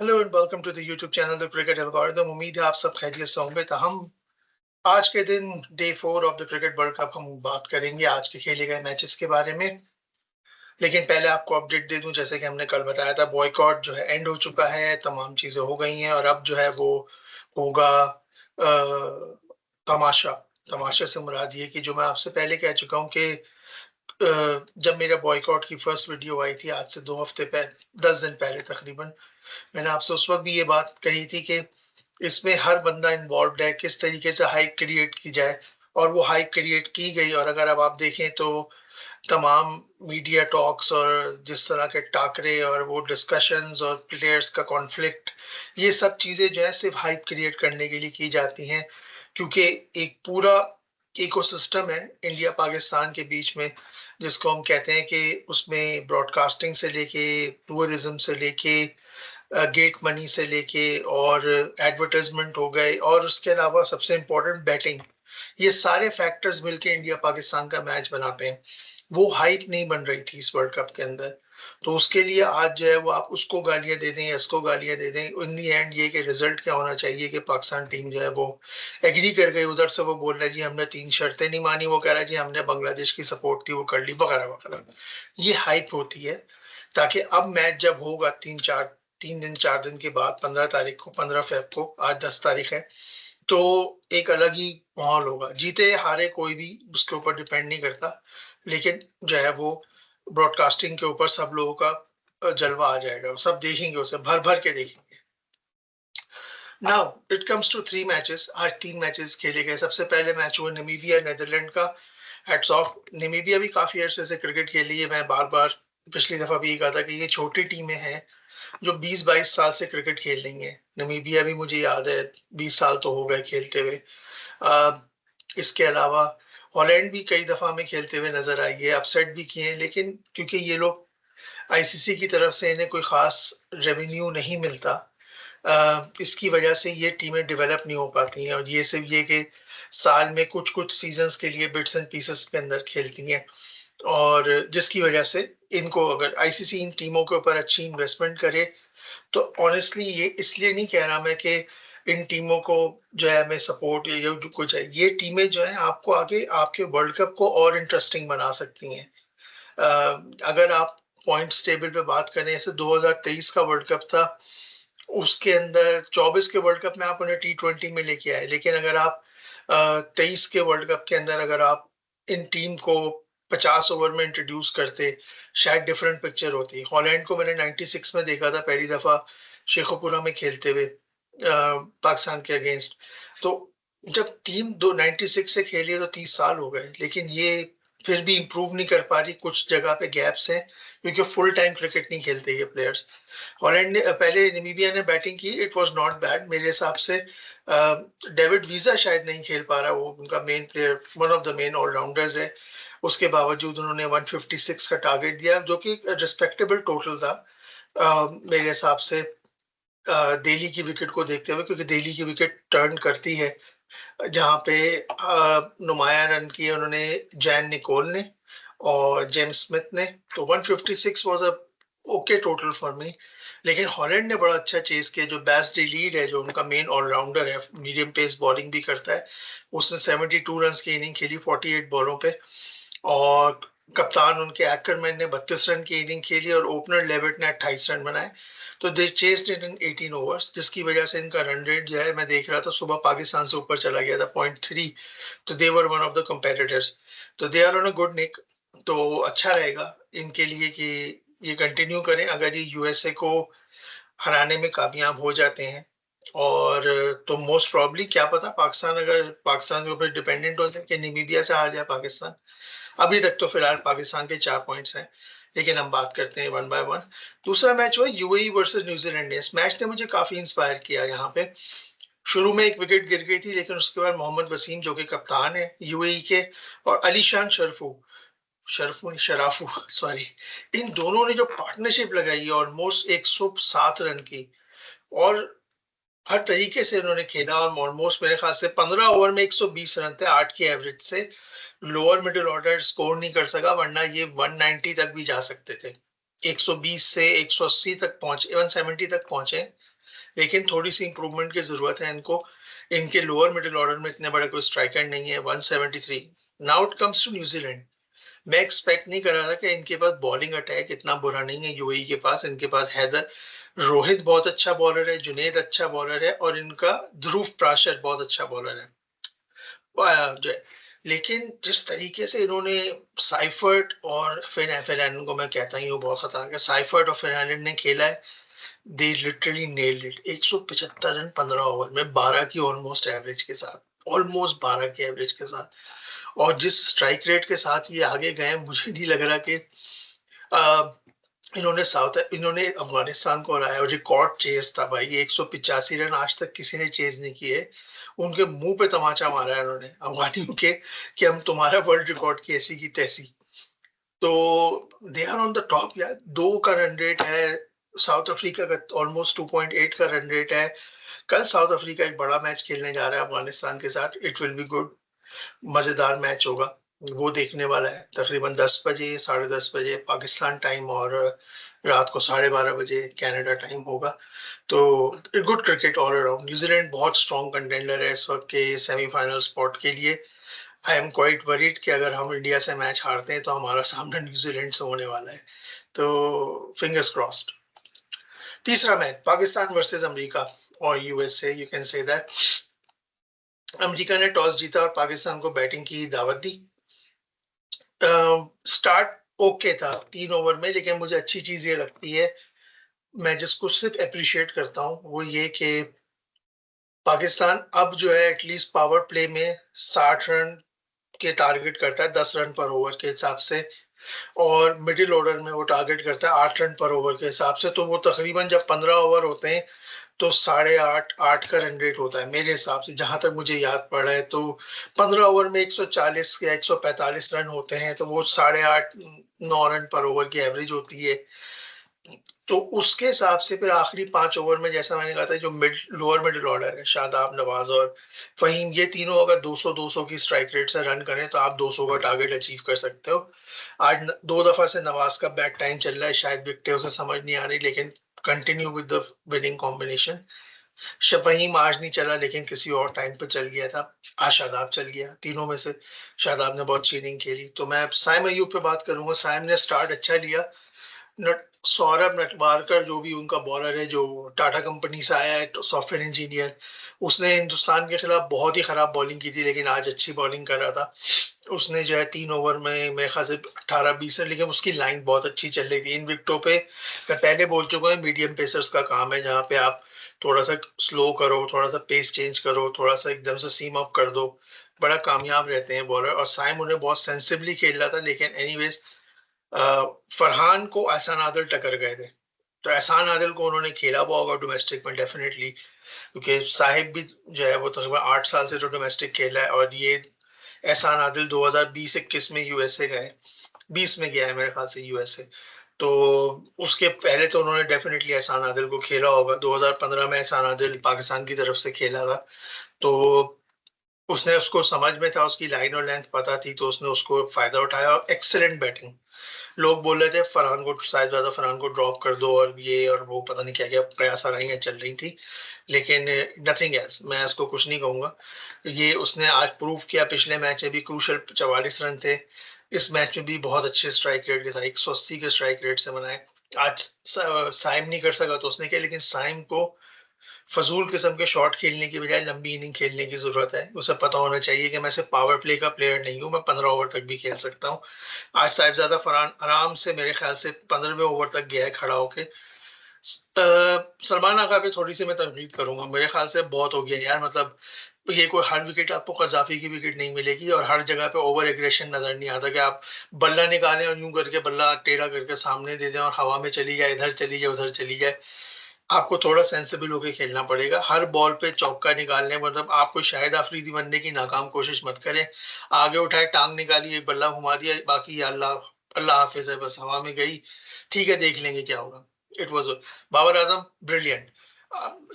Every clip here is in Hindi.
Hello and welcome to the YouTube channel the cricket algorithm. उम्मीद है आप सब खैरियत से होंगे। तो हम आज के दिन day 4 of the cricket world cup हम बात करेंगे आज के खेले गए मैचेस के बारे में। लेकिन पहले आपको अपडेट दे दूं, जैसे कि हमने कल बताया था, बॉयकॉट जो है एंड हो चुका है, तमाम चीजें हो गई हैं और अब जो है वो होगा तमाशा। तमाशा से मुराद ये कि जो मैं आपसे पहले कह चुका हूँ कि जब मेरा बॉयकॉट की फर्स्ट वीडियो आई थी आज से 2 हफ्ते पहले, 10 दिन पहले तकरीबन, मैंने आपसे उस वक्त भी ये बात कही थी कि इसमें हर बंदा इन्वॉल्व है, किस तरीके से हाइप क्रिएट की जाए। और वो हाइप क्रिएट की गई। और अगर अब आप देखें तो तमाम मीडिया टॉक्स और जिस तरह के टाकरे और वो डिस्कशंस और प्लेयर्स का कॉन्फ्लिक्ट, ये सब चीजें जो है सिर्फ हाइप क्रिएट करने के लिए की जाती हैं। क्योंकि एक पूरा इकोसिस्टम है इंडिया पाकिस्तान के बीच में, जिसको हम कहते हैं कि उसमें ब्रॉडकास्टिंग से लेके, टूरिज्म से लेके, गेट मनी से लेके और एडवर्टाइजमेंट हो गए, और उसके अलावा सबसे इम्पोर्टेंट बैटिंग, ये सारे फैक्टर्स मिलके इंडिया पाकिस्तान का मैच बनाते हैं। वो हाइप नहीं बन रही थी इस वर्ल्ड कप के अंदर। तो उसके लिए आज जो है वो आप उसको गालियां दे दें या इसको गालियां दे दें, इन दी एंड ये कि रिजल्ट क्या होना चाहिए कि पाकिस्तान टीम जो है वो एग्री कर गई। उधर से वो बोल रहा है जी हमने 3 शर्तें नहीं मानी, वो कह रहा है जी हमने बांग्लादेश की सपोर्ट थी वो कर ली, वगैरह वगैरह। ये हाइप होती है ताकि अब मैच जब होगा 3 दिन 4 दिन के बाद, 15 तारीख को, 15 फेब को, आज 10 तारीख है, तो एक अलग ही माहौल होगा। जीते हारे कोई भी उसके ऊपर डिपेंड नहीं करता, लेकिन जो है वो ब्रॉडकास्टिंग के ऊपर सब लोगों का जलवा आ जाएगा, सब देखेंगे, उसे भर भर के देखेंगे। Now it comes to 3 matches. आज 3 मैचेस खेले गए। सबसे पहले मैच हुआ नमीबिया नीदरलैंड का। हेड्स ऑफ, नमीबिया भी काफी अरसे से क्रिकेट खेली है। मैं बार बार पिछली दफा भी ये कहा था कि ये छोटी टीमें हैं जो 20-22 साल से क्रिकेट खेल रही हैं। नमीबिया भी मुझे याद है 20 साल तो हो गए खेलते हुए। इसके अलावा हॉलैंड भी कई दफा में खेलते हुए नजर आई है, अपसेट भी किए हैं, लेकिन क्योंकि ये लोग आईसीसी की तरफ से इन्हें कोई खास रेवेन्यू नहीं मिलता, इसकी वजह से ये टीमें डेवलप नहीं हो पाती हैं। और ये सिर्फ ये कि साल में कुछ कुछ सीजन्स के लिए बिट्स एंड पीसेस के अंदर खेलती हैं, और जिसकी वजह से इनको, अगर आईसीसी इन टीमों के ऊपर अच्छी इन्वेस्टमेंट करे, तो ऑनेस्टली ये इसलिए नहीं कह रहा मैं कि इन टीमों को जो है मैं सपोर्ट या जो कुछ है, ये टीमें जो है आपको आगे आपके वर्ल्ड कप को और इंटरेस्टिंग बना सकती हैं। अगर आप पॉइंट्स टेबल पे बात करें, जैसे 2023 का वर्ल्ड कप था, उसके अंदर 24 के वर्ल्ड कप में आप उन्हें T20 में लेके आए, लेकिन अगर आप 23 के वर्ल्ड कप के अंदर अगर आप इन टीम को 50 ओवर में इंट्रोड्यूस करते, शायद डिफरेंट पिक्चर होती। हॉलैंड को मैंने 96 में देखा था पहली दफा शेखोपुरा में खेलते हुए पाकिस्तान के अगेंस्ट। तो जब टीम 96 से खेली है तो 30 साल हो गए, लेकिन ये फिर भी इम्प्रूव नहीं कर पा रही। कुछ जगह पे गैप्स हैं क्योंकि फुल टाइम क्रिकेट नहीं खेलते ये प्लेयर्स। हॉलैंड ने पहले नमीबिया ने बैटिंग की, इट वाज नॉट बैड मेरे हिसाब से। डेविड वीजा शायद नहीं खेल पा रहा, वो उनका main player, one of the main allrounders है। उसके बावजूद उन्होंने 156 का टारगेट दिया, जो कि रिस्पेक्टेबल टोटल था मेरे हिसाब से, दिल्ली की विकेट को देखते हुए, क्योंकि दिल्ली की विकेट टर्न करती है। जहाँ पे नुमाया रन किए उन्होंने जैन निकोल ने और जेम्स स्मिथ ने। तो 156 was a okay total for me. लेकिन हॉलैंड ने बड़ा अच्छा चेस किया। जो बैस डी लीड है, जो उनका मेन ऑलराउंडर है, मीडियम पेस बॉलिंग भी करता है, उसने 72 रन की इनिंग खेली 48 बॉलों पे। और कप्तान उनके एक्करमैन ने 32 रन की इनिंग खेली और ओपनर लेविट ने 28 रन बनाए। तो दे चेस्ड इट इन 18 ओवर्स, जिसकी वजह से इनका रन रेट जो है, मैं देख रहा था सुबह, पाकिस्तान से ऊपर चला गया था 0.3। तो they were one of the competitors. तो they are on a good nick. तो अच्छा रहेगा इनके लिए कि ये कंटिन्यू करें। अगर ये यूएसए को हराने में कामयाब हो जाते हैं, और तो मोस्ट प्रॉब्ली क्या पता, पाकिस्तान अगर पाकिस्तान के ऊपर डिपेंडेंट हो जाए कि नामीबिया से हार जाए पाकिस्तान। अभी तक तो फिलहाल पाकिस्तान के 4 पॉइंट्स हैं, लेकिन हम बात करते हैं वन बाय वन। दूसरा मैच हुआ यूएई वर्सेस न्यूजीलैंड। इस मैच ने मुझे काफी इंस्पायर किया। यहाँ पे शुरू में एक विकेट गिर गई थी, लेकिन उसके बाद मोहम्मद वसीम, जो कि कप्तान है यूएई के, और अलीशान शरफू, शरफू शराफू सॉरी, इन दोनों ने जो पार्टनरशिप लगाई ऑलमोस्ट 107 रन की, और हर तरीके से उन्होंने खेला। और ऑलमोस्ट मेरे ख्याल से 15 ओवर में 120 रन थे, 8 की एवरेज से। लोअर मिडिल ऑर्डर स्कोर नहीं कर सका, वरना ये 190 तक भी जा सकते थे। 120 से 180 तक पहुंचे, 170 तक पहुंचे, लेकिन थोड़ी सी इंप्रूवमेंट की जरूरत है इनको। इनके लोअर मिडिल ऑर्डर में इतने बड़े कोई स्ट्राइकर नहीं है। 173। Now it comes to New Zealand. मैं एक्सपेक्ट नहीं कर रहा था कि इनके पास बॉलिंग अटैक इतना बुरा नहीं है यूएई के पास। इनके पास हैदर रोहित बहुत अच्छा बॉलर है, जुनेद अच्छा बॉलर है, और इनका ध्रुव प्राशर बहुत अच्छा बॉलर है। जो लेकिन जिस तरीके से इन्होंने साइफर्ट और फिन को, मैं कहता ही हूँ बहुत खतरनाक है, साइफर्ट और फिन ने खेला है। They literally nailed it. 175 run 15 over में, 12 की ऑलमोस्ट एवरेज के साथ, ऑलमोस्ट 12 की एवरेज के साथ। और जिस स्ट्राइक रेट के साथ ये आगे गए, मुझे नहीं लग रहा कि इन्होंने अफगानिस्तान को हराया। रिकॉर्ड चेज था भाई, 185 रन आज तक किसी ने चेज नहीं किए। उनके मुंह पे तमाचा मारा है उन्होंने अफगानियों के, कि हम तुम्हारा वर्ल्ड रिकॉर्ड की ऐसी की तैसी। तो they are on the top यार। 2 का रन रेट है साउथ अफ्रीका का, ऑलमोस्ट 2.8 का रन रेट है। कल साउथ अफ्रीका एक बड़ा मैच खेलने जा रहा है अफगानिस्तान के साथ। इट विल बी गुड, मजेदार मैच होगा। वो देखने वाला है तकरीबन 10 बजे, 10:30 बजे पाकिस्तान टाइम, और रात को 12:30 बजे कनाडा टाइम होगा। तो good cricket all around. New Zealand बहुत स्ट्रॉन्ग कंटेंडर है इस वक्त के सेमीफाइनल स्पॉट के लिए। आई एम क्वाइट वरीड कि अगर हम इंडिया से मैच हारते हैं तो हमारा सामना न्यूजीलैंड से होने वाला है। तो फिंगर्स क्रॉस्ड। तीसरा मैच पाकिस्तान वर्सेस अमेरिका और USA, you can say that. America ने टॉस जीता और पाकिस्तान को बैटिंग की दावत दी। स्टार्ट ओके था 3 ओवर में, लेकिन मुझे अच्छी चीज ये लगती है, मैं जिसको सिर्फ अप्रिशिएट करता हूँ, वो ये कि पाकिस्तान अब जो है एटलीस्ट पावर प्ले में 60 रन के टारगेट करता है, 10 रन पर ओवर के हिसाब से। और मिडिल ऑर्डर में वो टारगेट करता है 8 रन पर ओवर के हिसाब से। तो वो तकरीबन जब 15 ओवर होते हैं तो 8.5 8 का रन रेट होता है मेरे हिसाब से, जहां तक मुझे याद पड़ा है। तो 15 ओवर में 140 या 145 रन होते हैं, तो वो 8.5 9 रन पर ओवर की एवरेज होती है। तो उसके हिसाब से फिर आखिरी 5 ओवर में, जैसा मैंने कहा था, जो लोअर मिडिल ऑर्डर है, शादाब, नवाज और फहीम, ये तीनों अगर 200 की स्ट्राइक रेट से रन करें तो आप 200 का टारगेट अचीव कर सकते हो। आज 2 दफा से नवाज का बैड टाइम चल रहा है, शायद विकटें उसे समझ नहीं आ रही, लेकिन continue with the winning combination. Fahim आज नहीं चला, लेकिन किसी और टाइम पे चल गया था। आज शादाब चल गया। तीनों में से शादाब ने बहुत चीटिंग खेली। तो मैं साइम अयूब पे बात करूंगा। साइम ने स्टार्ट अच्छा लिया। सौरभ नटवारकर जो भी उनका बॉलर है, जो टाटा कंपनी से आया है, तो सॉफ्टवेयर इंजीनियर, उसने हिंदुस्तान के खिलाफ बहुत ही खराब बॉलिंग की थी, लेकिन आज अच्छी बॉलिंग कर रहा था। उसने जो है 3 ओवर में मेरे ख्याल से 18-20 रन, लेकिन उसकी लाइन बहुत अच्छी चल रही थी इन विकेटों पे। मैं पहले बोल चुका हूँ, मीडियम पेसर्स का काम है, जहाँ पे आप थोड़ा सा स्लो करो, थोड़ा सा पेस चेंज करो, थोड़ा सा एकदम से सीम अप कर दो, बड़ा कामयाब रहते हैं बॉलर। और साइम उन्हें बहुत सेंसिबली खेल रहा था, लेकिन एनीवेज फरहान को एहसान आदिल टक्कर गए थे। तो एहसान आदिल को उन्होंने खेला हुआ होगा डोमेस्टिक में डेफिनेटली, क्योंकि साहिब भी जो है वो तकरीबन 8 साल से तो डोमेस्टिक खेला है। और ये एहसान आदिल 2020-21 में यूएसए गए, 20 में गया है मेरे ख्याल से यूएसए। तो उसके पहले तो उन्होंने डेफिनेटली एहसान आदिल को खेला होगा। 2015 में एहसान आदिल पाकिस्तान की तरफ से खेला था। तो उसने, उसको समझ में था, उसकी लाइन और लेंथ पता थी, तो उसने उसको फायदा उठाया। और एक्सेलेंट बैटिंग। लोग बोल रहे थे फरहान को, शायद ज्यादा फरहान को ड्रॉप कर दो, और ये और वो पता नहीं क्या क्या प्रयास आ रही चल रही थी, लेकिन नथिंग एल्स, मैं इसको कुछ नहीं कहूंगा। ये उसने आज प्रूव किया। पिछले मैच में भी क्रूशल 44 रन थे। इस मैच में भी बहुत अच्छे स्ट्राइक रेट के साथ 180 के स्ट्राइक रेट से बनाए। आज साइम नहीं कर सका तो उसने किया, लेकिन साइम को फजूल किस्म के शॉट खेलने की बजाय लंबी इनिंग खेलने की जरूरत है। उसे पता होना चाहिए कि मैं सिर्फ पावर प्ले का प्लेयर नहीं हूँ, मैं 15 ओवर तक भी खेल सकता हूँ। आज साहिबजादा फरहान आराम से मेरे ख्याल से 15वें ओवर तक गया है खड़ा होके। सलमान आगा पे थोड़ी सी मैं तनकीद करूंगा। मेरे ख्याल से बहुत हो गया यार, मतलब ये कोई हर विकेट आपको कजाफी की विकेट नहीं मिलेगी, और हर जगह पे ओवर एग्रेशन नजर नहीं आता कि आप बल्ला निकालें और यूं करके बल्ला टेढ़ा करके सामने दे दें और हवा में चली जाए, इधर चली जाए, उधर चली जाए। आपको थोड़ा सेंसिबल होकर खेलना पड़ेगा। हर बॉल पे चौका निकालने, मतलब आपको शायद अफरीदी बनने की नाकाम कोशिश मत करें। आगे उठाए, टांग निकाली, एक बल्ला घुमा दिया, बाकी अल्लाह अल्लाह हाफिज है, बस हवा में गई, ठीक है, देख लेंगे क्या होगा। It was Babar Azam brilliant.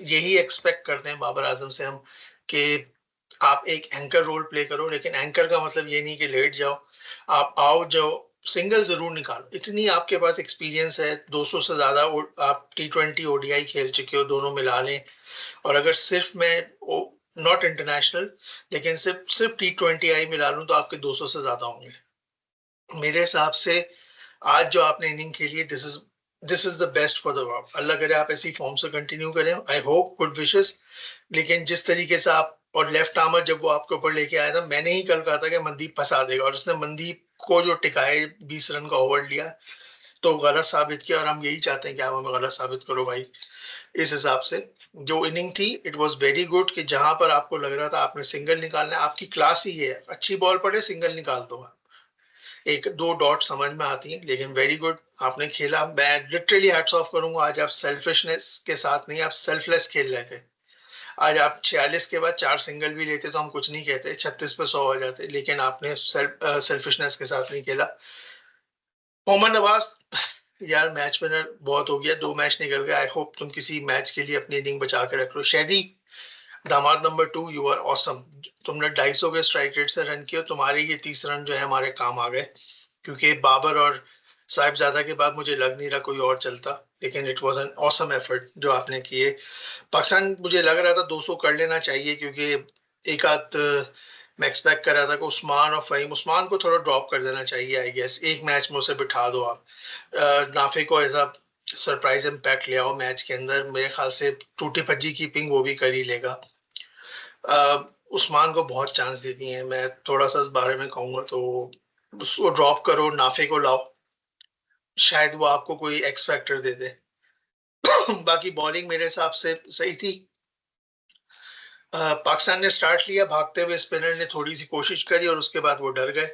यही एक्सपेक्ट करते हैं बाबर आजम से हम, कि आप एक एंकर रोल प्ले करो, लेकिन एंकर का मतलब ये नहीं कि लेट जाओ। आप आओ, जो सिंगल जरूर निकालो, इतनी आपके पास एक्सपीरियंस है, 200 से ज्यादा आप T20 ओडीआई खेल चुके हो, दोनों मिला लें। और अगर सिर्फ मैं नॉट इंटरनेशनल, लेकिन सिर्फ सिर्फ T20 आई मिला लूं तो आपके 200 से ज्यादा होंगे मेरे हिसाब से। आज जो आपने इनिंग खेली है, this is the best for the world. अल्लाह करे आप ऐसी फॉर्म से कंटिन्यू करें, आई होप, गुड विशेस। लेकिन जिस तरीके से आप, और लेफ्ट आर्मर जब वो आपके ऊपर लेके आया था, मैंने ही कल कहा था कि मनदीप फंसा देगा, और उसने मनदीप को जो टिकाए 20 रन का ओवर लिया, तो गलत साबित किया। और हम यही चाहते हैं कि आप हमें गलत साबित करो भाई। इस हिसाब से जो इनिंग थी, इट वाज वेरी गुड, कि जहां पर आपको लग रहा था आपने सिंगल निकालना है, आपकी क्लास ही ये है, अच्छी बॉल पड़े सिंगल निकाल दो आप। एक दो डॉट समझ में आती हैं, लेकिन वेरी गुड आपने खेला। मैं लिटरली हैट्स ऑफ करूंगा, आज आप सेल्फिशनेस के साथ नहीं, आप सेल्फलेस खेल रहे थे। आज आप 46 के बाद 4 सिंगल भी लेते तो हम कुछ नहीं कहते, 36 पे 100 हो जाते, लेकिन आपने सेल्फिशनेस के साथ नहीं खेला। मोहम्मद नवाज, यार मैच विनर बहुत हो गया, 2 मैच निकल गए। आई होप तुम किसी मैच के लिए अपनी इनिंग बचा के रख लो। शैदी, दामाद नंबर 2, यू आर ऑसम। तुमने 250 के स्ट्राइक रेट से रन किए, तुम्हारे ये 30 रन जो है हमारे काम आ गए, क्योंकि बाबर और साहिबजादा के बाद मुझे लग नहीं रहा कोई और चलता। लेकिन it was an awesome effort जो आपने किए। पाकिस्तान, मुझे लग रहा था 200 कर लेना चाहिए, क्योंकि एक आध मैं एक्सपेक्ट कर रहा था कि उस्मान और फहीम, उस्मान को थोड़ा ड्रॉप कर देना चाहिए आई गेस, एक मैच में उसे बिठा दो आप। नाफे को एज अ सरप्राइज इम्पैक्ट ले आओ मैच के अंदर, मेरे ख्याल से टूटी भज्जी कीपिंग वो भी कर ही लेगा। उस्मान को बहुत चांस दे दिए हैं, मैं थोड़ा सा इस बारे में कहूंगा तो उसको ड्रॉप करो, नाफे को लाओ, शायद वो आपको कोई एक्स फैक्टर दे दे। बाकी बॉलिंग मेरे हिसाब से सही थी। पाकिस्तान ने स्टार्ट लिया भागते हुए, स्पिनर ने थोड़ी सी कोशिश करी और उसके बाद वो डर गए,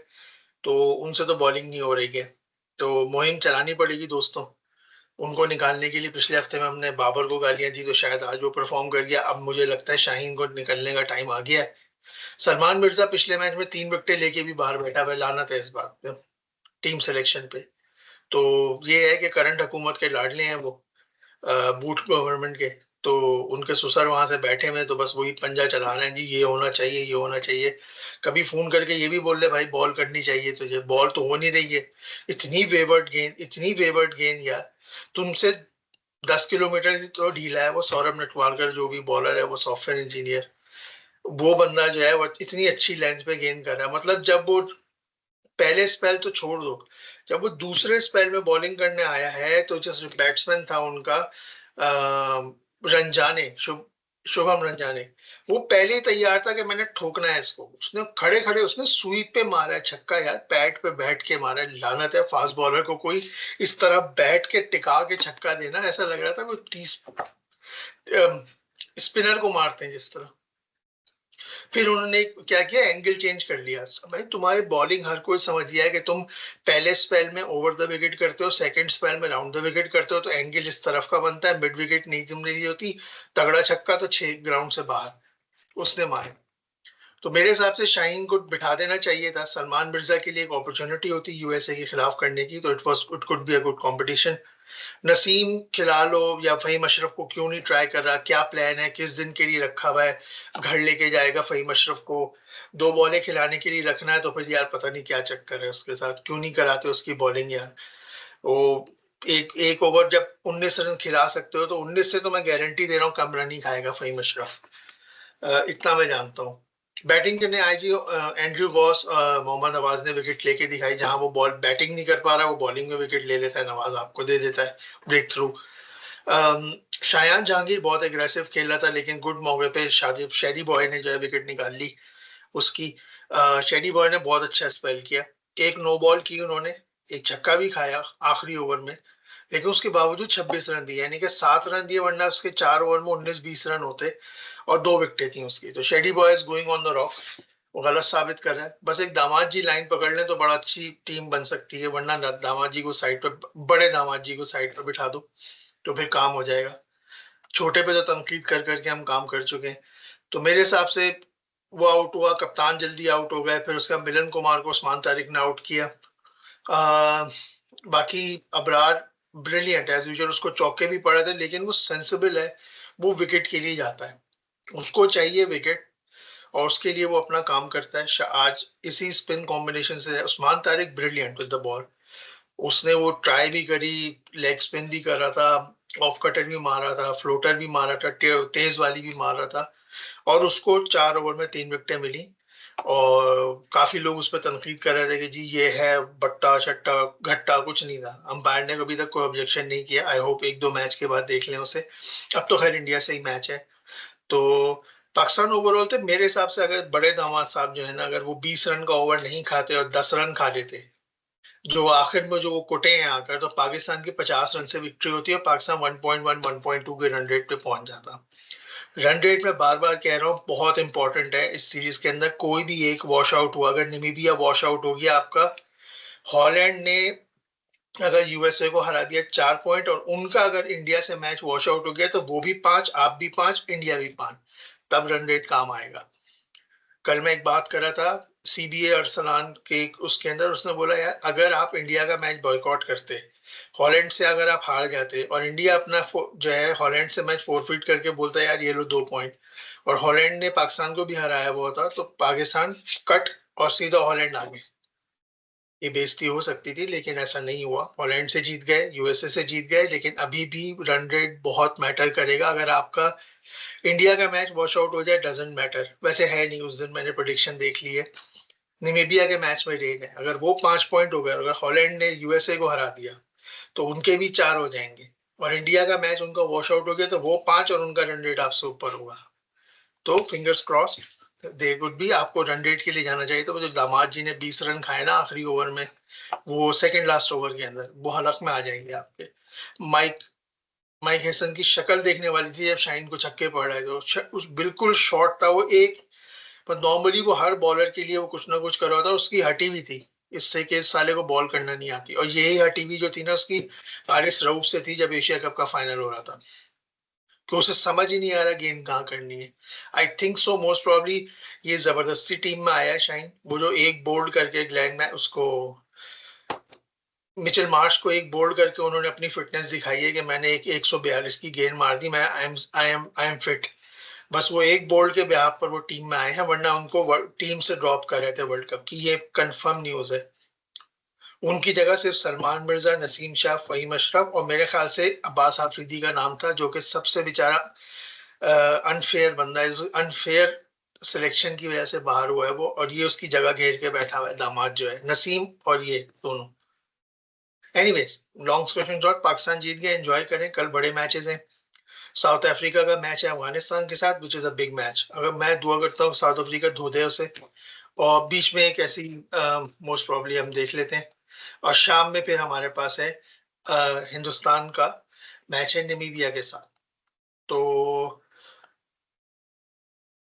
तो उनसे तो बॉलिंग नहीं हो रही है, तो मुहिम चलानी पड़ेगी दोस्तों उनको निकालने के लिए। पिछले हफ्ते में हमने बाबर को गालियां दी, तो शायद आज वो परफॉर्म कर गया। अब मुझे लगता है शाहीन को निकलने का टाइम आ गया है। सलमान मिर्जा पिछले मैच में 3 विकेटें लेके भी बाहर बैठा हुआ है, लानत है इस बात पे, टीम सिलेक्शन पे। तो ये है कि करंट हुकूमत के लाडले हैं वो, बूट गवर्नमेंट के, तो उनके ससुर वहां से बैठे हुए हैं, तो बस वही पंजा चला रहे हैं जी, ये होना चाहिए, ये होना चाहिए। कभी फोन करके ये भी बोल रहे भाई बॉल करनी चाहिए तुझे, बॉल तो हो नहीं रही है। इतनी वेवर्ड गेंद, इतनी वेवर्ड गेंद यार। तुमसे 10 किलोमीटर तो ढीला है वो सौरभ नटवालकर, जो भी बॉलर है, वो सॉफ्टवेयर इंजीनियर। वो बंदा जो है वो इतनी अच्छी लेंथ पे गेंद कर रहा है, मतलब जब वो पहले स्पेल तो छोड़ दो, जब वो दूसरे स्पेल में बॉलिंग करने आया है, तो जो बैट्समैन था उनका रंजाने, शुभम रंजाने, वो पहले ही तैयार था कि मैंने ठोकना है इसको। उसने खड़े खड़े उसने स्वीप पे मारा है छक्का यार, पैड पे बैठ के मारा है। लानत है फास्ट बॉलर को कोई इस तरह बैठ के टिका के छक्का देना, ऐसा लग रहा था कोई 30 स्पिनर को मारते हैं जिस तरह। फिर उन्होंने क्या किया, एंगल चेंज कर लिया। भाई तुम्हारी बॉलिंग हर कोई समझ गया है कि तुम पहले स्पेल में ओवर द विकेट करते हो, सेकंड स्पेल में राउंड द विकेट करते हो, तो एंगल इस तरफ का बनता है, मिड विकेट नहीं तुमने ली होती। तगड़ा छक्का तो 6 ग्राउंड से बाहर उसने मारे। तो मेरे हिसाब से शाहीन को बिठा देना चाहिए था। सलमान मिर्जा के लिए एक अपॉर्चुनिटी होती यूएसए के खिलाफ करने की, तो it could be a good competition. Naseem खिला लो या फहीम अशरफ को क्यों नहीं ट्राई कर रहा, क्या प्लान है, किस दिन के लिए रखा हुआ है? घर लेके जाएगा फहीम अशरफ को, 2 बॉलें खिलाने के लिए रखना है, तो फिर यार पता नहीं क्या चक्कर है उसके साथ, क्यों नहीं कराते उसकी बॉलिंग यार। वो एक एक ओवर जब 19 रन खिला सकते हो, तो 19 से तो मैं गारंटी दे रहा हूँ कम रन ही खाएगा फहीम अशरफ, इतना मैं जानता हूँ। बैटिंग करने आई जी एंड्रयू गॉस, मोहम्मद नवाज ने विकेट लेके दिखाई, जहां वो बॉल बैटिंग नहीं कर पा रहा, वो बॉलिंग में विकेट ले लेता है, नवाज आपको दे देता है ब्रेक थ्रू। शायान जहांगीर बहुत एग्रेसिव खेल रहा था, लेकिन गुड मौके पे शेडी बॉय ने जो है विकेट निकाल ली उसकी। शेडी बॉय ने बहुत अच्छा स्पेल किया, एक नो बॉल की उन्होंने, एक छक्का भी खाया आखिरी ओवर में, लेकिन उसके बावजूद 26 रन दिए, यानी कि 7 रन दिए, वरना उसके 4 ओवर में 19-20 रन होते, और 2 विकेटें थी उसकी। तो shady boy is going on the rock, वो गलत साबित कर रहा है। बस एक दामाद जी लाइन पकड़ लें तो बड़ा अच्छी टीम बन सकती है, वरना दामाद जी को साइड पे, बड़े दामाद जी को साइड पे बिठा दो, तो फिर काम हो जाएगा। छोटे पे तो तनकीद कर करके हम काम कर चुके हैं। तो मेरे हिसाब से वो आउट हुआ, कप्तान जल्दी आउट हो गए, फिर उसका मिलन कुमार को उस्मान तारिक ने आउट किया। आ, बाकी अबरार ब्रिलियंट एज यूजुअल, उसको चौके भी पड़े थे, लेकिन वो सेंसिबल है, वो विकेट के लिए जाता है, उसको चाहिए विकेट, और उसके लिए वो अपना काम करता है। आज इसी स्पिन कॉम्बिनेशन से Usman Tariq brilliant with the ball, उसने वो ट्राई भी करी, लेग स्पिन भी कर रहा था, ऑफ कटर भी मार रहा था, फ्लोटर भी मार रहा था, तेज वाली भी मार रहा था, और उसको 4 ओवर में 3 विकेटें मिली। और काफी लोग उस पर तनकीद कर रहे थे कि जी ये है बट्टा छट्टा घट्टा, कुछ नहीं था। अंपायर ने कभी तक कोई ऑब्जेक्शन नहीं किया। आई होप 1-2 मैच के बाद देख लें उसे। अब तो खैर इंडिया से ही मैच है। तो पाकिस्तान ओवरऑल तो मेरे हिसाब से, अगर बड़े दामाद साहब जो है ना, अगर वो 20 रन का ओवर नहीं खाते और 10 रन खा लेते, जो आखिर में जो वो कुटे हैं आकर, तो पाकिस्तान की 50 रन से विक्ट्री होती है और पाकिस्तान 1.1 1.2 के रन रेट पे पहुंच जाता। रन रेट में बार बार कह रहा हूँ बहुत इंपॉर्टेंट है इस सीरीज के अंदर। कोई भी एक वॉश आउट हुआ, अगर नमीबिया वॉश आउट हो गया आपका, हॉलैंड ने अगर यूएसए को हरा दिया 4 पॉइंट, और उनका अगर इंडिया से मैच वॉश आउट हो गया तो वो भी 5, आप भी 5, इंडिया भी 5, तब रन रेट काम आएगा। कल मैं एक बात कर रहा था सीबीए अरसलान के उसके अंदर, उसने बोला यार अगर आप इंडिया का मैच बॉयकॉट करते, हॉलैंड से अगर आप हार जाते और इंडिया अपना जो है हॉलैंड से मैच फोरफिट करके बोलता है यार ये लो 2 पॉइंट, और हॉलैंड ने पाकिस्तान को भी हराया हुआ था, तो पाकिस्तान कट और सीधा हॉलैंड आ गए। ये बेइज्जती हो सकती थी लेकिन ऐसा नहीं हुआ। हॉलैंड से जीत गए, यूएसए से जीत गए, लेकिन अभी भी रन रेट बहुत मैटर करेगा। अगर आपका इंडिया का मैच वॉश आउट हो जाए डजेंट मैटर, वैसे है नहीं, उस दिन मैंने प्रोडिक्शन देख ली है। निमीबिया के मैच में रेड है, अगर वो 5 पॉइंट हो गए, अगर हॉलैंड ने यूएसए को हरा दिया तो उनके भी 4 हो जाएंगे, और इंडिया का मैच उनका वॉश आउट हो गया तो वो 5 और उनका रन रेट आपसे ऊपर होगा। तो फिंगर्स क्रॉस, दे गुड बी। आपको रन रेट के लिए जाना चाहिए। तो वो जो दामाद जी ने 20 रन खाए ना आखिरी ओवर में, वो सेकंड लास्ट ओवर के अंदर, वो हलक में आ जाएंगे आपके। माइक माइक हेसन की शक्ल देखने वाली थी जब शाइन को छक्के पड़ रहे थे। उस बिल्कुल शॉर्ट था वो एक, पर नॉर्मली वो हर बॉलर के लिए वो कुछ ना कुछ कर रहा था। उसकी हटी हुई थी इससे कि इस साले को बॉल करना नहीं आती, और यही हटी हुई जो थी ना उसकी हारिस रऊफ से थी जब एशिया कप का फाइनल हो रहा था, कि उसे समझ ही नहीं आ रहा गेंद कहाँ करनी है। I think so most probably ये जबरदस्ती टीम में आया है शाइन। वो जो एक बोल्ड करके ग्लैन में उसको, मिचेल मार्श को एक बोल्ड करके उन्होंने अपनी फिटनेस दिखाई है कि मैंने एक 142 की गेंद मार दी, मैं आई एम फिट। बस वो एक बोल्ड के ब्याह पर वो टीम में आए हैं, वरना उनको टीम से ड्रॉप कर रहे थे वर्ल्ड कप की। ये कंफर्म न्यूज है। उनकी जगह सिर्फ सलमान मिर्जा, नसीम शाह, फहीम अशरफ और मेरे ख्याल से अब्बास आफरीदी का नाम था, जो कि सबसे बेचारा अनफेयर बंदा है। अनफेयर सिलेक्शन की वजह से बाहर हुआ है वो, और ये उसकी जगह घेर के बैठा हुआ है दामाद जो है नसीम, और ये दोनों। Anyways, long question short, Pakistan जीत गया, एंजॉय करें। कल बड़े मैचेस हैं। साउथ अफ्रीका का मैच है अफगानिस्तान के साथ, which is a big match. अगर मैं दुआ करता हूँ साउथ अफ्रीका धो दे उसे, और बीच में एक ऐसी मोस्ट प्रॉब्ली हम देख लेते हैं। और शाम में फिर हमारे पास है हिंदुस्तान का मैच है नमीबिया के साथ। तो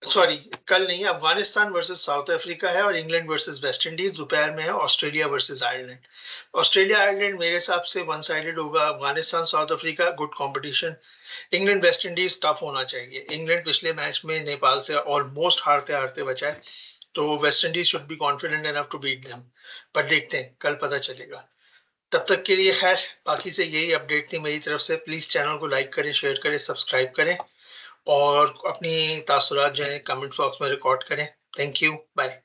सॉरी, कल नहीं, अफगानिस्तान वर्सेस साउथ अफ्रीका है, और इंग्लैंड वर्सेस वेस्ट इंडीज दोपहर में है। Australia versus Ireland. Australia Ireland मेरे हिसाब से वन साइडेड होगा। Afghanistan south Africa good competition. England West Indies tough होना चाहिए। इंग्लैंड पिछले मैच में नेपाल से ऑलमोस्ट हारते हारते बचा है, तो West Indies should be confident enough to beat them. पर देखते हैं, कल पता चलेगा। तब तक के लिए खैर, बाकी से यही अपडेट थी मेरी तरफ से। प्लीज चैनल को लाइक करें, शेयर करें, सब्सक्राइब करें, और अपनी तासुरात जो है कमेंट बॉक्स में रिकॉर्ड करें। Thank you, bye.